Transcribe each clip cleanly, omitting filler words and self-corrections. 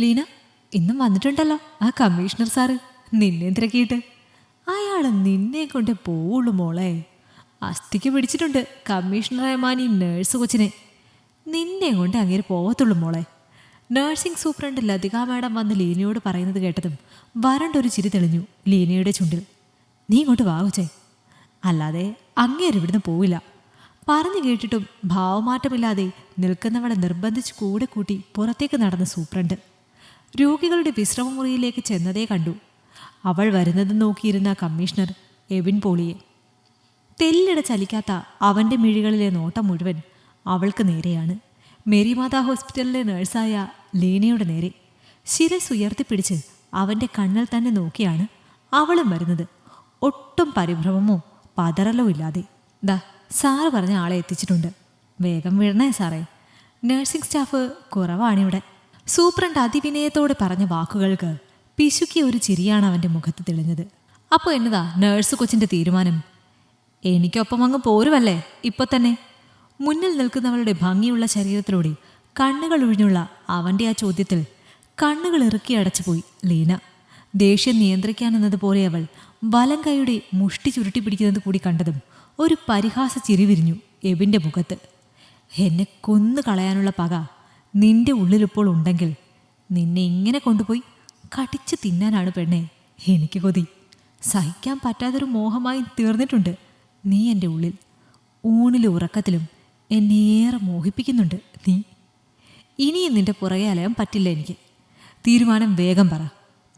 ലീന, ഇന്നും വന്നിട്ടുണ്ടല്ലോ ആ കമ്മീഷണർ സാറ്, നിന്നെ തിരക്കിയിട്ട്. അയാൾ നിന്നെ കൊണ്ട് പോവുള്ളൂ മോളെ. അസ്ഥിക്ക് പിടിച്ചിട്ടുണ്ട് കമ്മീഷണർ ഏമാനി നേഴ്സ് കൊച്ചിനെ. നിന്നെ കൊണ്ട് അങ്ങേര് പോവത്തുള്ളൂ മോളെ. നഴ്സിംഗ് സൂപ്രണ്ട് ലതിക മാഡം വന്ന് ലീനയോട് പറയുന്നത് കേട്ടതും വരണ്ടൊരു ചിരി തെളിഞ്ഞു ലീനയുടെ ചുണ്ടിൽ. നീ ഇങ്ങോട്ട് വാ കൊച്ചേ, അല്ലാതെ അങ്ങേര് ഇവിടുന്ന് പോവില്ല. പറഞ്ഞു കേട്ടിട്ടും ഭാവമാറ്റമില്ലാതെ നിൽക്കുന്നവളെ നിർബന്ധിച്ച് കൂടെ കൂട്ടി പുറത്തേക്ക് നടന്ന സൂപ്രണ്ട് രോഗികളുടെ വിശ്രമമുറിയിലേക്ക് ചെന്നതേ കണ്ടു. അവൾ വരുന്നത് നോക്കിയിരുന്ന കമ്മീഷണർ എവിൻ പോളിയെ. തെല്ലിട ചലിക്കാത്ത അവൻ്റെ മിഴികളിലെ നോട്ടം മുഴുവൻ അവൾക്ക് നേരെയാണ്. മേരിമാതാ ഹോസ്പിറ്റലിലെ നഴ്സായ ലീനയുടെ നേരെ ശിരസ് ഉയർത്തിപ്പിടിച്ച് അവൻ്റെ കണ്ണിൽ തന്നെ നോക്കിയാണ് അവളും വരുന്നത്. ഒട്ടും പരിഭ്രമമോ പതറലോ ഇല്ലാതെ. ദാ സാറ് പറഞ്ഞ ആളെ എത്തിച്ചിട്ടുണ്ട്, വേഗം വിടണേ സാറേ. നഴ്സിംഗ് സ്റ്റാഫ് കുറവാണിവിടെ. സൂപ്രണ്ട് അതിവിനയത്തോടെ പറഞ്ഞ വാക്കുകൾക്ക് പിശുക്കിയ ഒരു ചിരിയാണ് അവൻ്റെ മുഖത്ത് തെളിഞ്ഞത്. അപ്പോൾ എന്നതാ നേഴ്സ് കൊച്ചിൻ്റെ തീരുമാനം? എനിക്കൊപ്പം അങ്ങ് പോരുവല്ലേ ഇപ്പൊ തന്നെ? മുന്നിൽ നിൽക്കുന്നവളുടെ ഭംഗിയുള്ള ശരീരത്തിലൂടെ കണ്ണുകൾ ഒഴിഞ്ഞുള്ള അവൻ്റെ ആ ചോദ്യത്തിൽ കണ്ണുകൾ ഇറുക്കി അടച്ചുപോയി ലീന. ദേഷ്യം നിയന്ത്രിക്കാനെന്നതുപോലെ അവൾ വലം കൈയുടെ മുഷ്ടി ചുരുട്ടി പിടിക്കുന്നത് കൂടി കണ്ടതും ഒരു പരിഹാസ ചിരി വിരിഞ്ഞു എബിൻ്റെ മുഖത്ത്. എന്നെ കൊന്നു കളയാനുള്ള പക നിന്റെ ഉള്ളിലിപ്പോൾ ഉണ്ടെങ്കിൽ നിന്നെ ഇങ്ങനെ കൊണ്ടുപോയി കടിച്ചു തിന്നാനാണ് പെണ്ണെ എനിക്ക് കൊതി. സഹിക്കാൻ പറ്റാത്തൊരു മോഹമായി തീർന്നിട്ടുണ്ട് നീ എൻ്റെ ഉള്ളിൽ. ഊണിലും ഉറക്കത്തിലും എന്നെ ഏറെ മോഹിപ്പിക്കുന്നുണ്ട് നീ. ഇനിയും നിന്റെ പുറകെ അലയാൻ പറ്റില്ല എനിക്ക്. തീരുമാനം വേഗം പറ.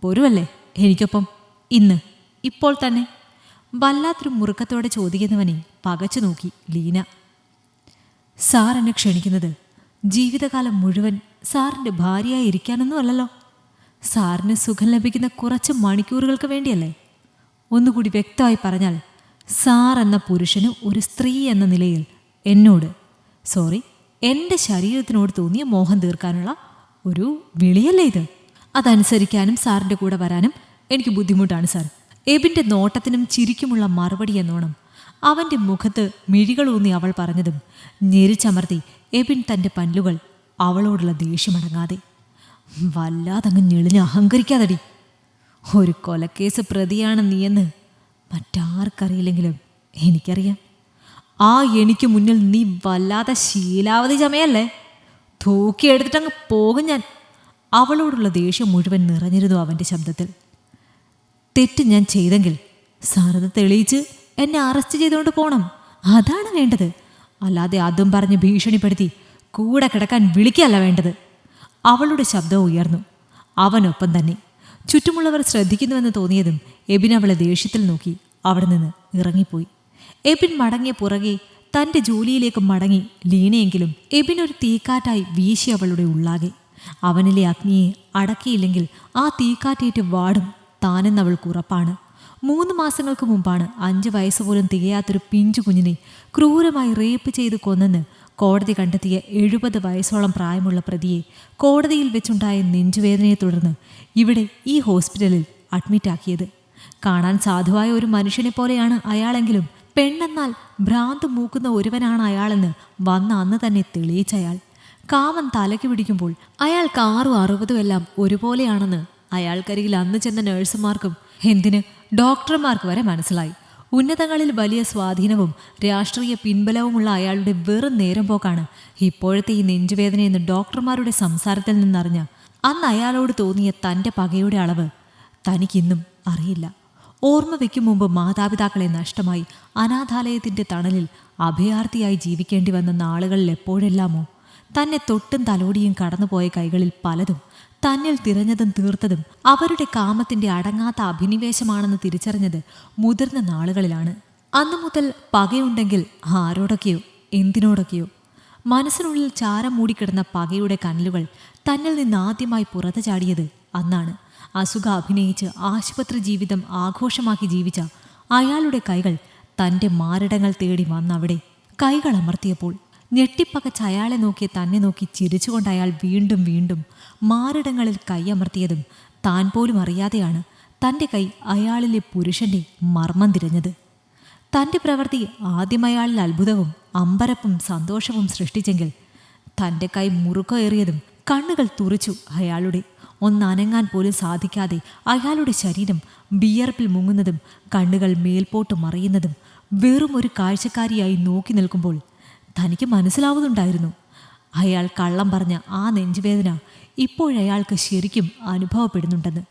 പോരുവല്ലേ എനിക്കൊപ്പം ഇന്ന്, ഇപ്പോൾ തന്നെ? വല്ലാത്തൊരു മുറുക്കത്തോടെ ചോദിക്കുന്നവനെ പകച്ചു നോക്കി ലീന. സാർ എന്നെ ക്ഷണിക്കുന്നത് ജീവിതകാലം മുഴുവൻ സാറിൻ്റെ ഭാര്യയായി ഇരിക്കാനൊന്നും അല്ലല്ലോ. സാറിന് സുഖം ലഭിക്കുന്ന കുറച്ച് മണിക്കൂറുകൾക്ക് വേണ്ടിയല്ലേ? ഒന്നുകൂടി വ്യക്തമായി പറഞ്ഞാൽ, സാർ എന്ന പുരുഷന് ഒരു സ്ത്രീ എന്ന നിലയിൽ എന്നോട്, സോറി എൻ്റെ ശരീരത്തിനോട് തോന്നിയ മോഹം തീർക്കാനുള്ള ഒരു വിളിയല്ലേ ഇത്? അതനുസരിക്കാനും സാറിൻ്റെ കൂടെ വരാനും എനിക്ക് ബുദ്ധിമുട്ടാണ് സാർ. എബിൻ്റെ നോട്ടത്തിനും ചിരിക്കുമുള്ള മറുപടി എന്നോണം അവൻ്റെ മുഖത്ത് മിഴികളൂന്നി അവൾ പറഞ്ഞതും ഞെരിച്ചമർത്തി എബിൻ തൻ്റെ പല്ലുകൾ അവളോടുള്ള ദേഷ്യമടങ്ങാതെ. വല്ലാതങ്ങ് ഞെളിഞ്ഞ് അഹങ്കരിക്കാതടി. ഒരു കൊലക്കേസ് പ്രതിയാണ് നീയെന്ന് മറ്റാർക്കറിയില്ലെങ്കിലും എനിക്കറിയാം. ആ എനിക്ക് മുന്നിൽ നീ വല്ലാതെ ശീലാവധി ചമയല്ലേ? തൂക്കിയെടുത്തിട്ടങ്ങ് പോകും ഞാൻ. അവളോടുള്ള ദേഷ്യം മുഴുവൻ നിറഞ്ഞിരുന്നു അവൻ്റെ ശബ്ദത്തിൽ. തെറ്റ് ഞാൻ ചെയ്തെങ്കിൽ സാറത് തെളിയിച്ച് എന്നെ അറസ്റ്റ് ചെയ്തുകൊണ്ട് പോകണം, അതാണ് വേണ്ടത്. അല്ലാതെ അതും പറഞ്ഞ് ഭീഷണിപ്പെടുത്തി കൂടെ കിടക്കാൻ വിളിക്കല്ല വേണ്ടത്. അവളുടെ ശബ്ദം ഉയർന്നു. അവനൊപ്പം തന്നെ. ചുറ്റുമുള്ളവർ ശ്രദ്ധിക്കുന്നുവെന്ന് തോന്നിയതും എബിൻ അവളെ ദേഷ്യത്തിൽ നോക്കി അവിടെ നിന്ന് ഇറങ്ങിപ്പോയി. എബിൻ മടങ്ങിയ പുറകെ തൻ്റെ ജോലിയിലേക്ക് മടങ്ങി ലീനയെങ്കിലും എബിനൊരു തീക്കാറ്റായി വീശി അവളുടെ ഉള്ളാകെ. അവനിലെ അഗ്നിയെ അടക്കിയില്ലെങ്കിൽ ആ തീക്കാറ്റേറ്റ് വാടും താനെന്നവൾക്ക് ഉറപ്പാണ്. 3 മാസങ്ങൾക്ക് മുമ്പാണ് 5 വയസ്സുപോലും തികയാത്തൊരു പിഞ്ചു കുഞ്ഞിനെ ക്രൂരമായി റേപ്പ് ചെയ്ത് കൊന്നെന്ന് കോടതി കണ്ടെത്തിയ 70 വയസ്സോളം പ്രായമുള്ള പ്രതിയെ കോടതിയിൽ വെച്ചുണ്ടായ നെഞ്ചുവേദനയെ തുടർന്ന് ഇവിടെ ഈ ഹോസ്പിറ്റലിൽ അഡ്മിറ്റാക്കിയത്. കാണാൻ സാധുവായ ഒരു മനുഷ്യനെ പോലെയാണ് അയാളെങ്കിലും പെണ്ണെന്നാൽ ഭ്രാന്ത് മൂക്കുന്ന ഒരുവനാണ് അയാളെന്ന് വന്ന അന്ന് തന്നെ തെളിയിച്ചയാൾ. കാമൻ തലയ്ക്ക് പിടിക്കുമ്പോൾ അയാൾക്ക് 6ഉം 60ഉം എല്ലാം ഒരുപോലെയാണെന്ന് അയാൾക്കരികിൽ അന്ന് ചെന്ന നഴ്സുമാർക്കും എന്തിന് ഡോക്ടർമാർക്ക് വരെ മനസ്സിലായി. ഉന്നതങ്ങളിൽ വലിയ സ്വാധീനവും രാഷ്ട്രീയ പിൻബലവുമുള്ള അയാളുടെ വെറും നേരം പോക്കാണ് ഇപ്പോഴത്തെ ഈ നെഞ്ചുവേദനയെന്ന് ഡോക്ടർമാരുടെ സംസാരത്തിൽ നിന്നറിഞ്ഞ അന്ന് അയാളോട് തോന്നിയ തൻ്റെ പകയുടെ അളവ് തനിക്കിന്നും അറിയില്ല. ഓർമ്മ വയ്ക്കും മുമ്പ് മാതാപിതാക്കളെ നഷ്ടമായി അനാഥാലയത്തിൻ്റെ തണലിൽ അഭയാർത്ഥിയായി ജീവിക്കേണ്ടി വന്ന നാളുകളിൽ എപ്പോഴെല്ലാമോ തന്നെ തൊട്ടും തലോടിയും കടന്നുപോയ കൈകളിൽ പലതും തന്നിൽ തിരഞ്ഞതും തീർത്തതും അവരുടെ കാമത്തിൻ്റെ അടങ്ങാത്ത അഭിനിവേശമാണെന്ന് തിരിച്ചറിഞ്ഞത് മുതിർന്ന നാളുകളിലാണ്. അന്നു മുതൽ പകയുണ്ടെങ്കിൽ ആരോടൊക്കെയോ എന്തിനോടൊക്കെയോ. മനസ്സിനുള്ളിൽ ചാരം മൂടിക്കിടന്ന പകയുടെ കനലുകൾ തന്നിൽ നിന്ന് ആദ്യമായി പുറത്തു ചാടിയത് അന്നാണ്. അസുഖം അഭിനയിച്ച് ആശുപത്രി ജീവിതം ആഘോഷമാക്കി ജീവിച്ച അയാളുടെ കൈകൾ തൻ്റെ മാരടങ്ങൾ തേടി വന്നവിടെ കൈകൾ അമർത്തിയപ്പോൾ ഞെട്ടിപ്പകച്ച അയാളെ നോക്കി തന്നെ നോക്കി ചിരിച്ചുകൊണ്ട് അയാൾ വീണ്ടും വീണ്ടും മാറിടങ്ങളിൽ കൈയമർത്തിയതും താൻ പോലും അറിയാതെയാണ് തൻ്റെ കൈ അയാളിലെ പുരുഷൻ്റെ മർമ്മം തിരഞ്ഞത്. തൻ്റെ പ്രവൃത്തി ആദ്യം അയാളിൽ അത്ഭുതവും അമ്പരപ്പും സന്തോഷവും സൃഷ്ടിച്ചെങ്കിൽ തൻ്റെ കൈ മുറുക്കേറിയതും കണ്ണുകൾ തുറിച്ചു അയാളുടെ. ഒന്നനങ്ങാൻ പോലും സാധിക്കാതെ അയാളുടെ ശരീരം വിയർപ്പിൽ മുങ്ങുന്നതും കണ്ണുകൾ മേൽപോട്ട് മറിയുന്നതും വെറും ഒരു കാഴ്ചക്കാരിയായി നോക്കി നിൽക്കുമ്പോൾ തനിക്ക് മനസ്സിലാവുന്നുണ്ടായിരുന്നു അയാൾ കള്ളം പറഞ്ഞ ആ നെഞ്ചുവേദന ഇപ്പോഴയാൾക്ക് ശരിക്കും അനുഭവപ്പെടുന്നുണ്ടെന്ന്.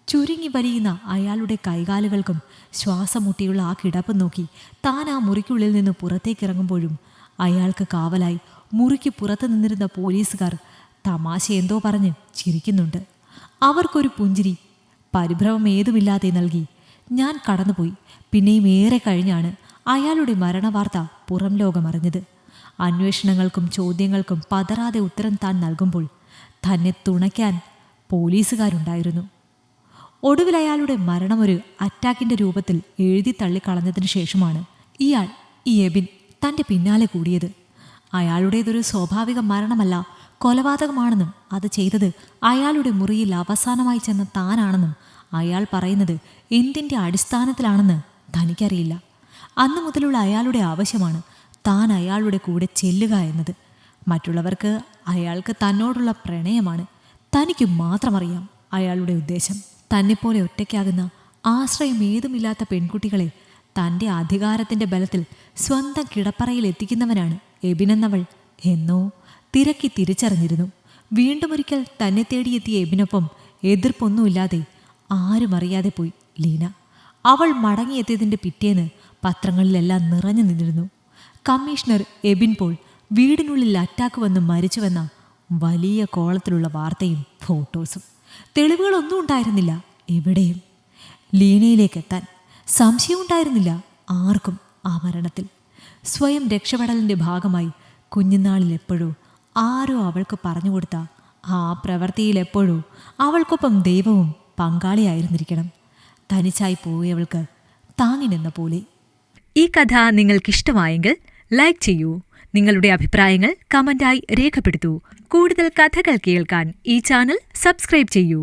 ചുരുങ്ങി വലിയുന്ന അയാളുടെ കൈകാലുകൾക്കും ശ്വാസം മുട്ടിയുള്ള ആ കിടപ്പ് നോക്കി താൻ ആ മുറിക്കുള്ളിൽ നിന്ന് പുറത്തേക്കിറങ്ങുമ്പോഴും അയാൾക്ക് കാവലായി മുറിക്ക് പുറത്തു നിന്നിരുന്ന പോലീസുകാർ തമാശ എന്തോ പറഞ്ഞ് ചിരിക്കുന്നുണ്ട്. അവർക്കൊരു പുഞ്ചിരി പരിഭ്രമം ഏതുമില്ലാതെ നൽകി. ഞാൻ കടന്നുപോയി. പിന്നെയും ഏറെ കഴിഞ്ഞാണ് അയാളുടെ മരണവാർത്ത പുറം ലോകമറിഞ്ഞത്. അന്വേഷണങ്ങൾക്കും ചോദ്യങ്ങൾക്കും പതറാതെ ഉത്തരം താൻ നൽകുമ്പോൾ തന്നെ തുണയ്ക്കാൻ പോലീസുകാരുണ്ടായിരുന്നു. ഒടുവിൽ അയാളുടെ മരണമൊരു അറ്റാക്കിൻ്റെ രൂപത്തിൽ എഴുതി തള്ളിക്കളഞ്ഞതിനു ശേഷമാണ് ഈ എബിൻ തൻ്റെ പിന്നാലെ കൂടിയത്. അയാളുടേതൊരു സ്വാഭാവിക മരണമല്ല, കൊലപാതകമാണെന്നും അത് ചെയ്തത് അയാളുടെ മുറിയിൽ അവസാനമായി ചെന്ന താനാണെന്നും അയാൾ പറയുന്നത് എന്തിൻ്റെ അടിസ്ഥാനത്തിലാണെന്ന് തനിക്കറിയില്ല. അന്നു മുതലുള്ള അയാളുടെ ആവശ്യമാണ് താൻ അയാളുടെ കൂടെ ചെല്ലുക എന്നത്. മറ്റുള്ളവർക്ക് അയാൾക്ക് തന്നോടുള്ള പ്രണയമാണ്. തനിക്ക് മാത്രമറിയാം അയാളുടെ ഉദ്ദേശം. തന്നെപ്പോലെ ഒറ്റയ്ക്കാകുന്ന ആശ്രയം ഏതുമില്ലാത്ത പെൺകുട്ടികളെ തൻ്റെ അധികാരത്തിൻ്റെ ബലത്തിൽ സ്വന്തം കിടപ്പറയിൽ എത്തിക്കുന്നവനാണ് എബിനെന്നവൾ എന്നോ തിരക്കി തിരിച്ചറിഞ്ഞിരുന്നു. വീണ്ടുമൊരിക്കൽ തന്നെ തേടിയെത്തിയ എബിനൊപ്പം എതിർപ്പൊന്നുമില്ലാതെ ആരും അറിയാതെ പോയി ലീന. അവൾ മടങ്ങിയെത്തിയതിൻ്റെ പിറ്റേന്ന് പത്രങ്ങളിലെല്ലാം നിറഞ്ഞു നിന്നിരുന്നു. കമ്മീഷണർ എബിൻ പോൾ വീടിനുള്ളിൽ അറ്റാക്ക് വന്ന് മരിച്ചുവെന്ന വലിയ കോളത്തിലുള്ള വാർത്തയും ഫോട്ടോസും. തെളിവുകളൊന്നും ഉണ്ടായിരുന്നില്ല എവിടെയും. ലീനയിലേക്കെത്താൻ സംശയമുണ്ടായിരുന്നില്ല ആർക്കും ആ മരണത്തിൽ. സ്വയം രക്ഷപ്പെടലിൻ്റെ ഭാഗമായി കുഞ്ഞുനാളിൽ എപ്പോഴോ ആരോ അവൾക്ക് പറഞ്ഞുകൊടുത്ത ആ പ്രവൃത്തിയിൽ എപ്പോഴോ അവൾക്കൊപ്പം ദൈവവും പങ്കാളിയായിരുന്നിരിക്കണം. തനിച്ചായി പോയവൾക്ക് താങ്ങി നിന്ന പോലെ. ഈ കഥ നിങ്ങൾക്കിഷ്ടമായെങ്കിൽ ലൈക്ക് ചെയ്യൂ. നിങ്ങളുടെ അഭിപ്രായങ്ങൾ കമന്റായി രേഖപ്പെടുത്തൂ. കൂടുതൽ കഥകൾ കേൾക്കാൻ ഈ ചാനൽ സബ്സ്ക്രൈബ് ചെയ്യൂ.